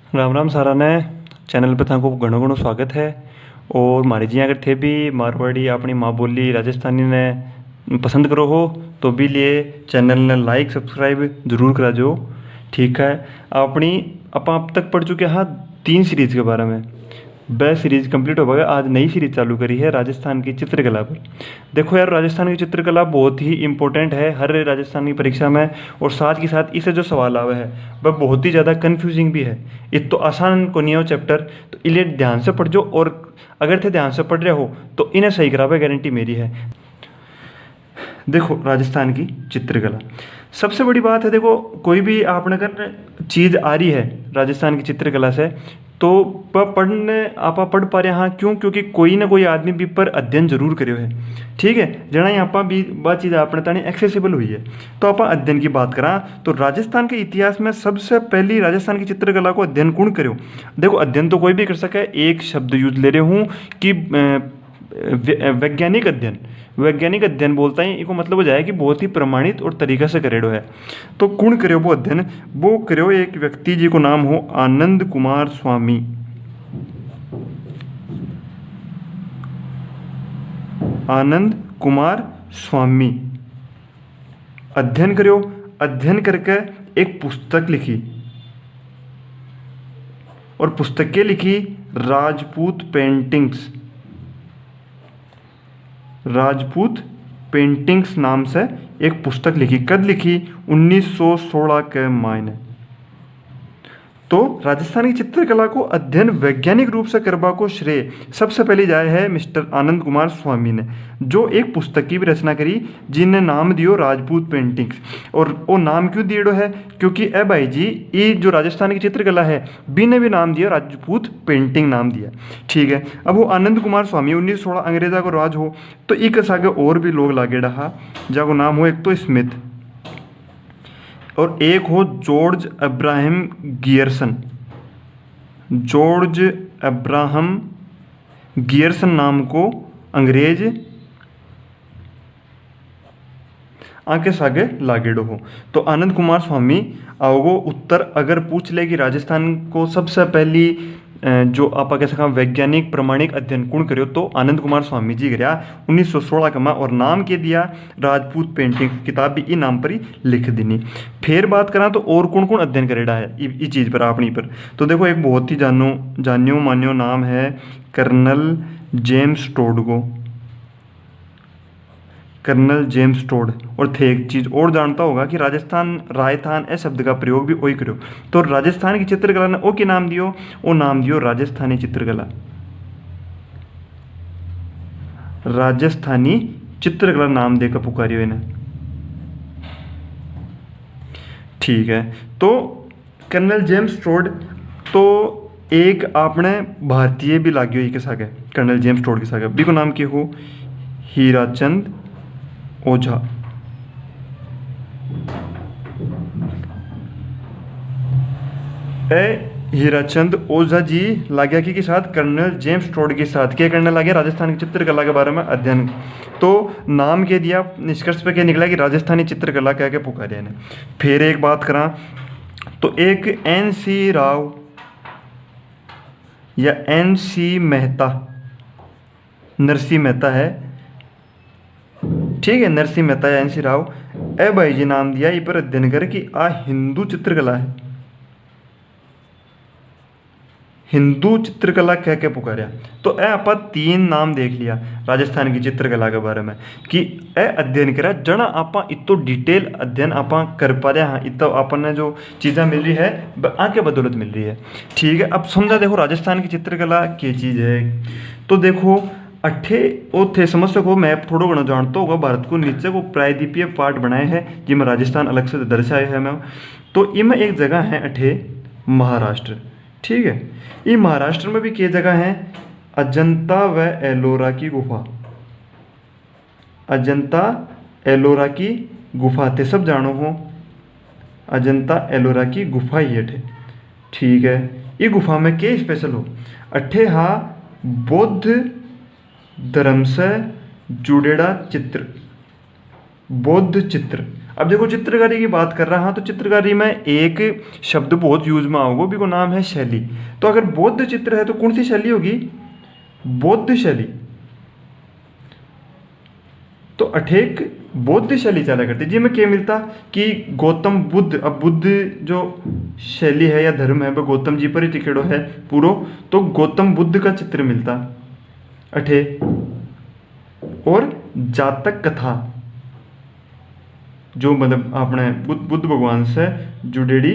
राम राम सारा ने चैनल पर तक घणो घणो स्वागत है। और मारी जी अगर थे भी मारवाड़ी अपनी माँ बोली राजस्थानी ने पसंद करो हो तो भी लिए चैनल ने लाइक सब्सक्राइब जरूर करा जो। ठीक है, अपनी आप अब तक पढ़ चुके हाँ 3 सीरीज़ के बारे में। वह सीरीज़ कंप्लीट हो गया, आज नई सीरीज़ चालू करी है राजस्थान की चित्रकला पर। देखो यार, राजस्थान की चित्रकला बहुत ही इम्पोर्टेंट है हर राजस्थान की परीक्षा में। और साथ ही साथ इससे जो सवाल आवे है वह बहुत ही ज़्यादा कन्फ्यूजिंग भी है। इत तो आसान को नहीं हो चैप्टर, तो इन्हें ध्यान से पढ़ जो। और अगर थे ध्यान से पढ़ रहे हो तो इन्हें सही करावे, गारंटी मेरी है। देखो राजस्थान की चित्रकला सबसे बड़ी बात है। देखो कोई भी आपने अगर चीज़ आ रही है राजस्थान की चित्रकला से तो पढ़ने आप पढ़ पा रहे हाँ क्यों, क्योंकि कोई ना कोई आदमी भी पर अध्ययन जरूर करो है। ठीक है, जना यहाँ भी बात चीज़ आपने तानी एक्सेसिबल हुई है। तो आप अध्ययन की बात करा तो राजस्थान के इतिहास में सबसे पहली राजस्थान की चित्रकला को अध्ययन कौन करो। देखो अध्ययन तो कोई भी कर सके, एक शब्द यूज ले रहे हूँ कि वैज्ञानिक अध्ययन। वैज्ञानिक अध्ययन बोलता है इसको मतलब हो जाए कि बहुत ही प्रमाणित और तरीके से करेडो है। तो कौन करो वो अध्ययन, वो करो एक व्यक्ति जी को नाम हो आनंद कुमार स्वामी। आनंद कुमार स्वामी अध्ययन करो। अध्ययन करके एक पुस्तक लिखी और पुस्तकें लिखी राजपूत पेंटिंग्स। राजपूत पेंटिंग्स नाम से एक पुस्तक लिखी। कद लिखी 1916 के मायने। तो राजस्थान की चित्रकला को अध्ययन वैज्ञानिक रूप से करवा को श्रेय सबसे पहले जाए है मिस्टर आनंद कुमार स्वामी ने, जो एक पुस्तक की भी रचना करी जिनने नाम दियो राजपूत पेंटिंग्स। और वो नाम क्यों दियो है, क्योंकि ए भाई जी ये जो राजस्थान की चित्रकला है बी ने भी नाम दिया राजपूत पेंटिंग नाम दिया। ठीक है, अब वो आनंद कुमार स्वामी 1916 अंग्रेजा को राज हो तो एक सागे और भी लोग लागे रहा जाको नाम हो, एक तो स्मिथ और एक हो George Abraham Gierson. George Abraham Gierson नाम को अंग्रेज आगे सागे लागेडो हो। तो आनंद कुमार स्वामी आओगो उत्तर अगर पूछ ले कि राजस्थान को सबसे पहली जो आप कह सका वैज्ञानिक प्रमाणिक अध्ययन कौन करो तो आनंद कुमार स्वामी जी कराया 1916 का। और नाम के दिया राजपूत पेंटिंग। किताब भी ई नाम पर ही लिख देनी। फिर बात करा तो और कौन कौन अध्ययन करेड़ा है इस चीज़ पर अपनी पर। तो देखो एक बहुत ही जानियो मान्यो नाम है कर्नल जेम्स टोड को। Colonel James Tod. और थे एक चीज़ और जानता होगा कि राजस्थान राजस्थान ए शब्द का प्रयोग भी वही करो। तो राजस्थान की चित्रकला ने ओ के नाम दियो, वो नाम दियो राजस्थानी चित्रकला। राजस्थानी चित्रकला नाम देकर पुकारियो इन्हें। ठीक है, तो कर्नल जेम्स टोड तो एक आपने भारतीय भी लाग्यो ही के सागे कर्नल जेम्स टोड के सागे बी को नाम क्या हो हीराचंद ओझा। हीराचंद ओझा जी लाग्या के साथ कर्नल जेम्स टोड के साथ क्या करने लगे राजस्थान की चित्रकला के बारे में अध्ययन। तो नाम के दिया निष्कर्ष पे क्या निकला कि राजस्थानी चित्रकला कह के पुकारे ने। फिर एक बात करा तो एक NC राव या NC मेहता, नरसिंह मेहता है। ठीक है, नरसिंह मेहता या NC राव ए भाई जी नाम दिया ये पर अध्ययन कर कि आ हिंदू चित्रकला है। हिंदू चित्रकला कह के पुकारा। तो ए आप 3 नाम देख लिया राजस्थान की चित्रकला के बारे में कि ए अध्ययन करा जना आप इतो डिटेल अध्ययन आप कर पा रहे हाँ। इतो अपन जो चीज़ें मिल रही है आके बदौलत मिल रही है। ठीक है, अब समझा देखो राजस्थान की चित्रकला क्या चीज़ है। तो देखो अठे ओ थे समझ सको मैप थोड़ा घना जानता होगा भारत को नीचे को प्रायद्वीपीय पार्ट बनाए हैं जिसमें राजस्थान अलग से दर्शाए है मैं। तो इनमें एक जगह है अठे महाराष्ट्र। ठीक है, ये महाराष्ट्र में भी कई जगह है अजंता व एलोरा की गुफा। अजंता एलोरा की गुफा थे सब जानो हो अजंता एलोरा की गुफा ही अठे। ठीक है, ये गुफा में क्या स्पेशल हो अठे हा बौद्ध धर्म से जुड़ेड़ा चित्र, बौद्ध चित्र अब देखो चित्रकारी की बात कर रहा हूँ तो चित्रकारी में एक शब्द बहुत यूज में आओगे, भी को नाम है शैली। तो अगर बौद्ध चित्र है तो कौन सी शैली होगी? बौद्ध शैली। तो अठेक बौद्ध शैली चला करती जी में क्या मिलता कि गौतम बुद्ध, अब बुद्ध जो शैली है या धर्म है वह गौतम जी पर ही टिकेड़ो है पूरो, तो गौतम बुद्ध का चित्र मिलता अठे। और जातक कथा जो मतलब अपने बुद्ध भगवान से जुड़ेड़ी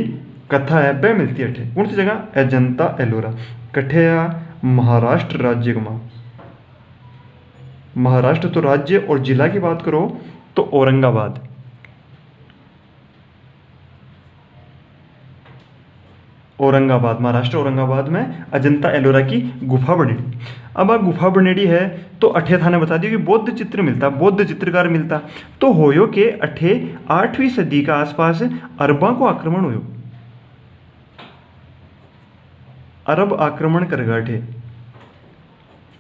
कथा है वह मिलती है अठे। कौन सी जगह? अजंता एलोरा। कठे महाराष्ट्र राज्य में। महाराष्ट्र तो राज्य, और जिला की बात करो तो औरंगाबाद। औरंगाबाद, महाराष्ट्र औरंगाबाद में अजंता एलोरा की गुफा बनेड़ी। अब आ गुफा बनेड़ी है तो अठे थाने बता दियो कि बौद्ध चित्र मिलता, बौद्ध चित्रकार मिलता। तो होयो के अठे 8वीं सदी का आसपास अरबा को आक्रमण होयो। अरब आक्रमण करेगा अठे,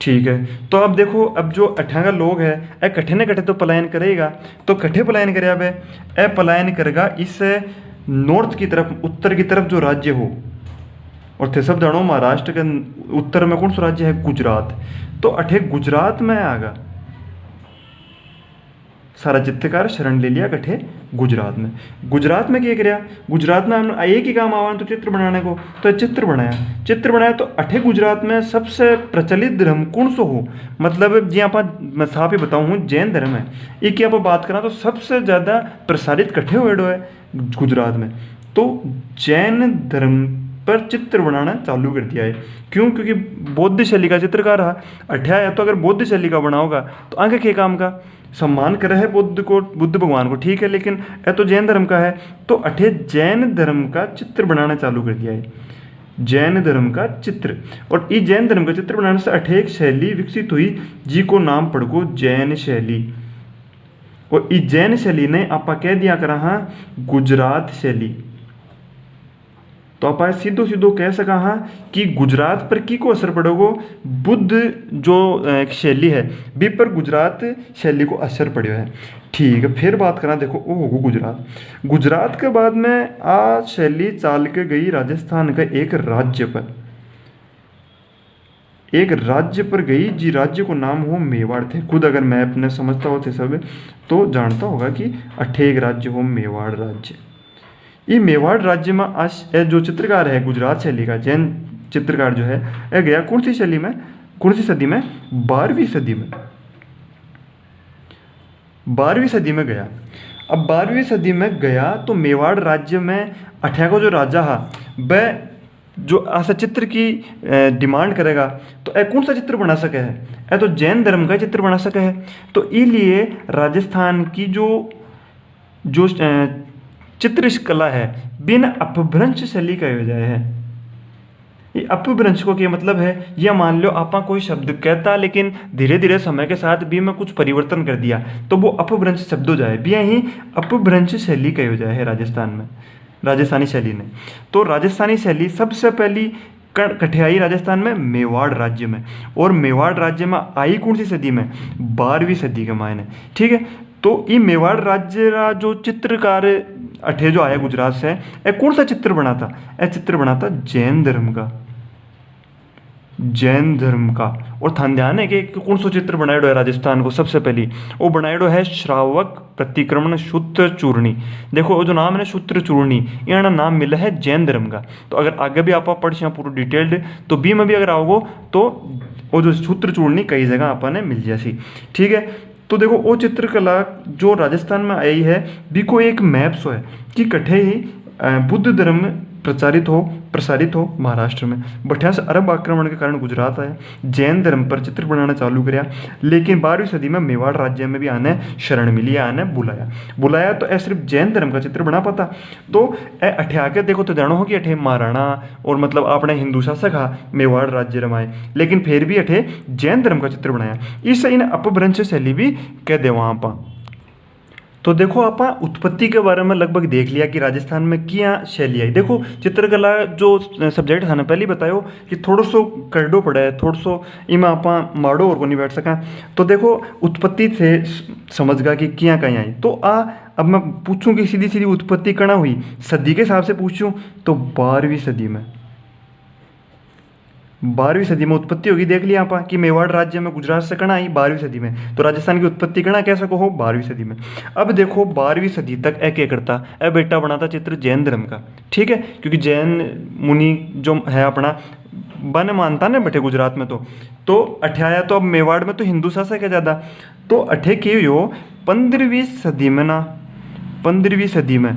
ठीक है। तो अब देखो, अब जो अठागा लोग है ए कठे न कठे तो पलायन करेगा। तो कठे पलायन करे? अब ए पलायन करेगा इस नॉर्थ की तरफ, उत्तर की तरफ जो राज्य हो। और थे सब जानो महाराष्ट्र के उत्तर में कौन सा राज्य है? गुजरात। तो अठे गुजरात में आगा सारा चित्रकार शरण ले लिया कठे? गुजरात में। गुजरात में क्या कराया? गुजरात में हम एक ही काम आवा तो चित्र बनाने को, तो चित्र बनाया। चित्र बनाया तो अठे गुजरात में सबसे प्रचलित धर्म कौन सो हो? मतलब जी आप मैं साफ ही बताऊँ हूँ, जैन धर्म है। एक की आप बात करा तो सबसे ज़्यादा प्रसारित कठे हुए है गुजरात में। तो जैन धर्म पर चित्र बनाना चालू कर दिया है। क्यों? क्योंकि बौद्ध शैली का चित्रकार रहा अठा है। तो अगर बौद्ध शैली का बनाओगा तो आगे के काम का सम्मान करे है बुद्ध को, बुद्ध भगवान को, ठीक है, लेकिन यह तो जैन धर्म का है। तो अठे जैन धर्म का चित्र बनाना चालू कर दिया है, जैन धर्म का चित्र। और इस जैन धर्म का चित्र बनाने से अठे एक शैली विकसित हुई जी को नाम पड़को जैन शैली। और इस जैन शैली ने आपा कह दिया करा हाँ गुजरात शैली। तो आप सीधो सीधो कह सका हाँ कि गुजरात पर की को असर पड़ेगो? बुद्ध जो शैली है बी पर गुजरात शैली को असर पड़ो है, ठीक है। फिर बात करा, देखो वो होगो गुजरात। गुजरात के बाद में आ शैली चाल के गई राजस्थान का एक राज्य पर, एक राज्य पर गई जी राज्य को नाम हो मेवाड़ थे। खुद अगर मैप ने समझता हो थे सब तो जानता होगा कि अठे एक राज्य हो मेवाड़ राज्य। ये मेवाड़ राज्य में आज जो चित्रकार है गुजरात शैली का, जैन चित्रकार जो है, यह गया कौन सी शैली में, कौन सी सदी में? 12वीं सदी में। 12वीं सदी में गया। अब 12वीं सदी में गया तो मेवाड़ राज्य में अठा को जो राजा है वह जो ऐसा चित्र की डिमांड करेगा तो यह कौन सा चित्र बना सके है? यह तो जैन धर्म का चित्र बना सके है। तो इसलिए राजस्थान की जो चित्रकला है बिन अपभ्रंश शैली का हो जाए है। ये अपभ्रंश को क्या मतलब है? यह मान लो आपा कोई शब्द कहता लेकिन धीरे धीरे समय के साथ भी में कुछ परिवर्तन कर दिया तो वो अपभ्रंश शब्द हो जाए, भी यही अपभ्रंश शैली का हो जाए है राजस्थान में, राजस्थानी शैली ने। तो राजस्थानी शैली सबसे पहली कठे आई राजस्थान में मेवाड़ राज्य में। और मेवाड़ राज्य में आई कौन सी सदी में? 12वीं सदी के मायने, ठीक है। तो ये मेवाड़ राज्य का जो चित्रकार अठे जो आया गुजरात से, यह कौन सा चित्र बनाता? यह चित्र बनाता जैन धर्म का, जैन धर्म का। और थान ध्यान है कि कौन सा चित्र बनाएडो है राजस्थान को सबसे पहली? वो बनाएडो है श्रावक प्रतिक्रमण सूत्र चूर्णी। देखो वो जो नाम है सूत्र चूर्णी, यहाँ नाम मिला है जैन धर्म का। तो अगर आगे भी आप पढ़ पूरा डिटेल्ड तो बी में भी अगर आओगो तो वो जो सूत्र चूर्णी कई जगह आपने मिल जासी, ठीक है। तो देखो वो चित्रकला जो राजस्थान में आई है भी को एक मैप सो है कि कठे ही बुद्ध धर्म प्रसारित हो महाराष्ट्र में। बढ़िया से अरब आक्रमण के कारण गुजरात आया, जैन धर्म पर चित्र बनाना चालू कराया। लेकिन 12वीं सदी में मेवाड़ राज्य में भी आने शरण मिली, आने बुलाया तो सिर्फ जैन धर्म का चित्र बना पाता। तो अठे आके देखो तो जानो हो कि अठे महाराणा और मतलब अपने हिंदू शासक हा मेवाड़ राज्य रमाए, लेकिन फिर भी अठे जैन धर्म का चित्र बनाया। इस इन्हें अपभ्रंश शैली भी कह दे वहाँ पर। तो देखो आप उत्पत्ति के बारे में लगभग देख लिया कि राजस्थान में क्या शैली आई। देखो चित्रकला जो सब्जेक्ट था ना पहले बतायो कि थोड़ा सो करडो पड़ा है, थोड़ा सो इमा आप माड़ो और को नहीं बैठ सका। तो देखो उत्पत्ति से समझ गा कि क्या कहीं आई। तो अब मैं पूछूं कि सीधी सीधी उत्पत्ति कहाँ हुई, सदी के हिसाब से पूछूं तो 12वीं सदी में, 12वीं सदी में उत्पत्ति होगी। देख लिया आप कि मेवाड़ राज्य में गुजरात से कणा आई 12वीं सदी में, तो राजस्थान की उत्पत्ति कणा कह सको हो 12वीं सदी में। अब देखो 12वीं सदी तक क्या करता ए बेटा बनाता चित्र जैन धर्म का, ठीक है, क्योंकि जैन मुनि जो है अपना बन मानता ना बैठे गुजरात में, तो अठे आया, तो अब मेवाड़ में तो हिंदू शासक है ज़्यादा, तो अठे के यो 15वीं सदी में ना, 15वीं सदी में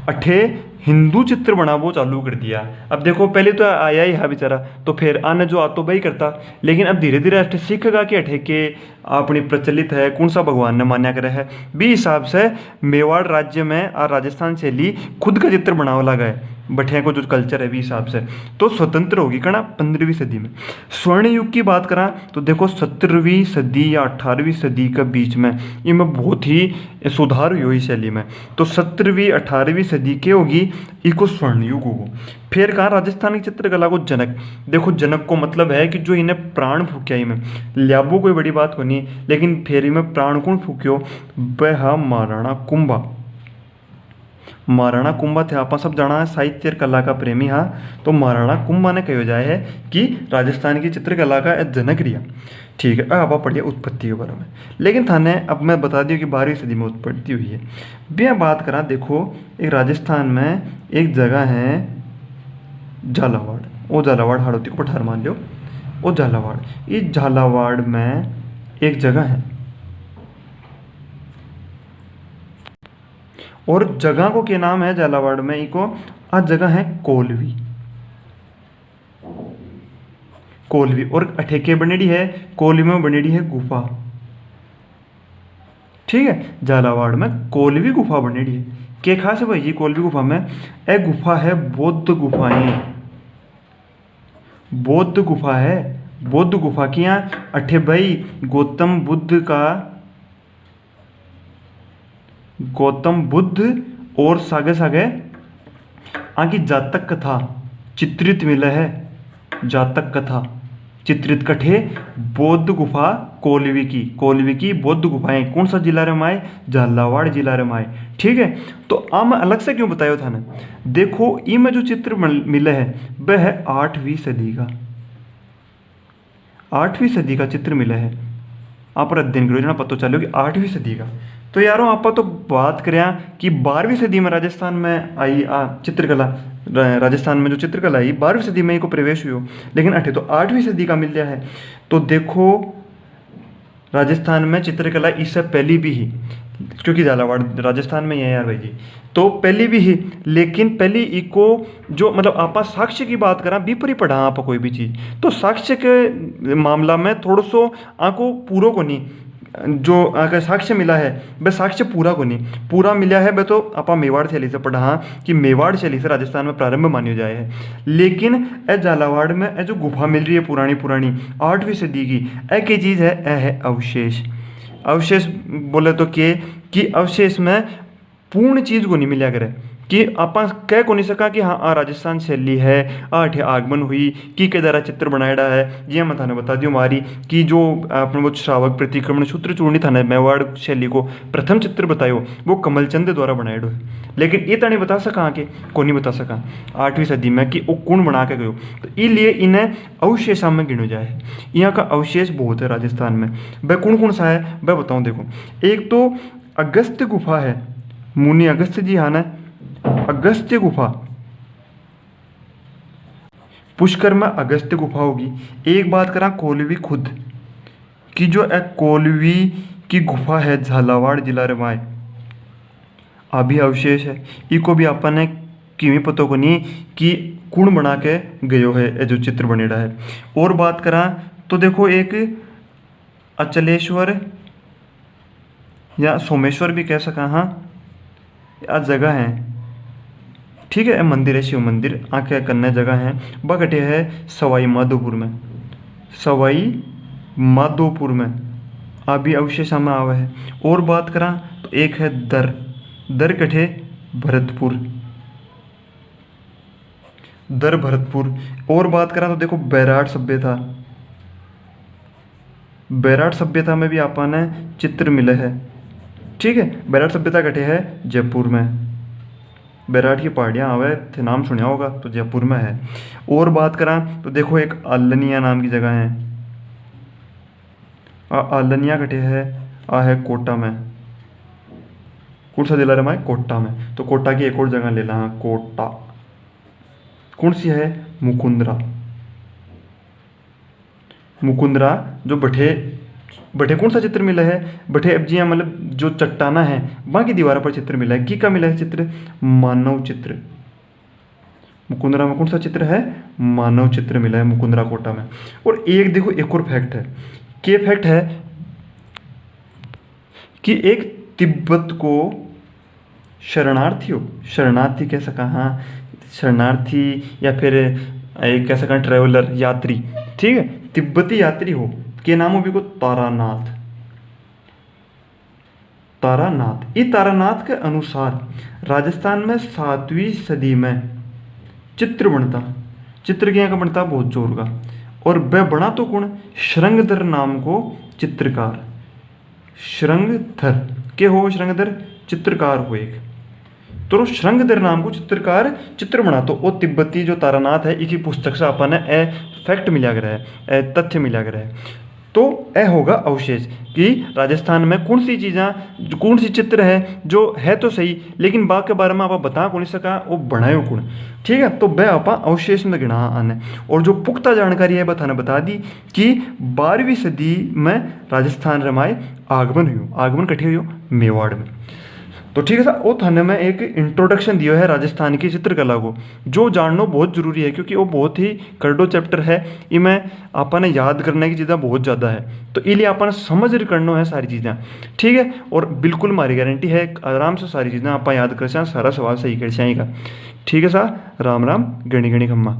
अठे हिंदू चित्र बनावो चालू कर दिया। अब देखो पहले तो आया ही है बेचारा, तो फिर आने जो आतो भाई करता, लेकिन अब धीरे धीरे अठे सीखेगा कि अठे के अपनी प्रचलित है कौन सा भगवान ने मान्या करे है, भी हिसाब से मेवाड़ राज्य में और राजस्थान शैली खुद का चित्र बनावा लगा है, बठिया को जो कल्चर है भी हिसाब से, तो स्वतंत्र होगी कना 15वीं सदी में। स्वर्ण युग की बात करा तो देखो 17वीं सदी या 18वीं सदी के बीच में इनमें बहुत ही सुधार हुई शैली में, तो 17वीं 18वीं सदी के होगी इको स्वर्ण युग होगो। फिर कहा राजस्थान की चित्रकला को जनक, देखो जनक को मतलब है कि जो इन्हें प्राण फूक्या इनमें, लियाबो कोई बड़ी बात को नहीं, लेकिन फिर इनमें प्राण कौन फूक्यो, वह महाराणा कुंभा। महाराणा कुंभा थे, आप सब जाना है साहित्य और कला का प्रेमी, हाँ, तो महाराणा कुंभा ने कहो जाए है कि राजस्थान की चित्रकला का जनक रिया, ठीक है। अब आप पढ़िए उत्पत्ति के बारे में, लेकिन थाने अब मैं बता दी कि 12वीं सदी में उत्पत्ति हुई है। मैं बात करा, देखो एक राजस्थान में एक जगह है झालावाड़, वो झालावाड़ हाड़ौती को पठार मान लो, वो झालावाड़, इस झालावाड़ में एक जगह है, और जगह को क्या नाम है झालावाड़ में, इको आज जगह है कोलवी, कोलवी, और अठेके बनेड़ी है कोलवी में बनेड़ी है गुफा, ठीक है। झालावाड़ में कोलवी गुफा बनेड़ी है, क्या खास है भाई जी कोलवी गुफा में, ए गुफा है बौद्ध गुफाएं, बौद्ध गुफा है, बौद्ध गुफा की यहाँ अठे भाई गौतम बुद्ध और सागे सागे आगे जातक कथा चित्रित मिले है, जातक कथा चित्रित कठे बौद्ध गुफा कोलवी की बौद्ध गुफाएं कौन सा जिला रे माए, झालावाड़ जिला रे माए, ठीक है। तो हम अलग से क्यों बतायो था ना, देखो इनमें जो चित्र मिले है वह है 8वीं सदी का, 8वीं सदी का चित्र मिला है, आप अध्ययन करो जना पता चलो कि 8वीं सदी का। तो यारों आप तो बात करें कि 12वीं सदी में राजस्थान में आई चित्रकला, राजस्थान में जो चित्रकला आई 12वीं सदी में को प्रवेश हुई हो, लेकिन अठे तो 8वीं सदी का मिल गया है। तो देखो राजस्थान में चित्रकला इससे पहले भी ही, क्योंकि झालावाड़ राजस्थान में ही है यार भाई जी, तो पहले भी ही, लेकिन पहले इको जो मतलब आप साक्ष्य की बात करा बीपरी पढ़ा आप कोई भी चीज़, तो साक्ष्य के मामला में थोड़ा सो आको पूरा को नहीं, जो आका साक्ष्य मिला है वह साक्ष्य पूरा को नहीं, पूरा मिला है वह तो आप मेवाड़ शैली से पढ़ा हाँ कि मेवाड़ शैली से राजस्थान में प्रारंभ मानी जाए है। लेकिन ए झालावाड़ में ए जो गुफा मिल रही है पुरानी 8वीं सदी की, ए की चीज़ है, ए है अवशेष। अवशेष बोले तो कि अवशेष में पूर्ण चीज़ को नहीं मिला करे, कि आप कह को नहीं सका कि हाँ राजस्थान शैली है, अठे आगमन हुई कि के द्वारा चित्र बनाया है। ये मैं थाने बता दी हमारी कि जो अपने वो श्रावक प्रतिक्रमण सूत्र चूर्णी थाने मेवाड़ शैली को प्रथम चित्र बतायो वो कमलचंद द्वारा बनाया है, लेकिन ये तो नहीं बता सका कि को नहीं बता सका 8वीं सदी में कि वो कौन बना के गयो, तो इसलिए इन्हें अवशेषा में गिनो जाए। यहाँ का अवशेष बहुत है राजस्थान में, वह कौन सा है वह बताऊँ। देखो एक तो अगस्त्य गुफा है, मुनि अगस्त्य जी आना अगस्त्य गुफा, पुष्कर में अगस्त्य गुफा होगी। एक बात करा कोलवी खुद की, जो एक कोलवी की गुफा है झालावाड़ जिला रे माए अभी अवशेष है, इको भी अपन ने किमें पता को नहीं कि कौन बना के गयो है जो चित्र बनेड़ा है। और बात करा तो देखो एक अचलेश्वर या सोमेश्वर भी कह सका, हाँ या जगह है, ठीक है, मंदिर है शिव मंदिर आके कन्या जगह है, बगटे है सवाई माधोपुर में, सवाई माधोपुर में अभी अवशेष में आवा है। और बात करा तो एक है दर कठे भरतपुर, दर भरतपुर। और बात करा तो देखो बैराट सभ्यता में भी आपने चित्र मिले है, ठीक है। बैराट सभ्यता कटे है जयपुर में, बैराट की पहाड़ियाँ आवे थे, नाम सुना होगा, तो जयपुर में है। और बात करा तो देखो एक आलनिया नाम की जगह है, आलनिया कटे है, आ है कोटा में, कौन सा जिला रहा है, कोटा में। तो कोटा की एक और जगह ले ला, कोटा कौन सी है, मुकुंदरा। मुकुंदरा जो बठे बठे कौन सा चित्र मिला है, बठे अब जी मतलब जो चट्टाना है वहाँ की दीवार पर चित्र मिला है, की का मिला है चित्र, मानव चित्र। मुकुंदरा में कौन सा चित्र है, मानव चित्र मिला है मुकुंदरा कोटा में। और एक देखो एक और फैक्ट है, के फैक्ट है कि एक तिब्बत को शरणार्थी कह सका, हाँ शरणार्थी, या फिर एक कह सका ट्रैवलर, यात्री, ठीक है, तिब्बती यात्री हो के नाम हो भी को तारानाथ। तारानाथ, इस तारानाथ के अनुसार राजस्थान में 7वीं सदी में चित्र बनता, चित्र क्या का बनता बहुत जोर का। और वह बना तो कौन, श्रृंगधर नाम को चित्रकार, श्रृंगधर के हो, श्रृंगधर चित्रकार हो एक, तो श्रृंगधर नाम को चित्रकार चित्र बना। तो वो तिब्बती जो तारानाथ है, इसी पुस्तक से अपन ए फैक्ट मिला गया है, तथ्य मिला गया है। तो ए होगा अवशेष कि राजस्थान में कौन सी चीज़ें, कौन सी चित्र है जो है तो सही, लेकिन बाग के बारे में आप बता कौन सका, वो बनाए कौन, ठीक है। तो वह आप अवशेष में गिना आने। और जो पुख्ता जानकारी है बताने बता दी कि 12वीं सदी में राजस्थान रमाए आगमन हुई, आगमन कठी हुई मेवाड़ में। तो ठीक है सर, वो थाने में एक इंट्रोडक्शन दिया है राजस्थान की चित्रकला को, जो जानना बहुत जरूरी है, क्योंकि वो बहुत ही करडो चैप्टर है, इमें आपने याद करने की चीज़ें बहुत ज़्यादा है, तो इसलिए आपने समझ करना है सारी चीज़ें, ठीक है। और बिल्कुल हमारी गारंटी है आराम से सारी चीज़ें आप याद कर, सारा सवाल सही कर जाएगा, ठीक है सर। राम राम, गणी गणी खम्मा।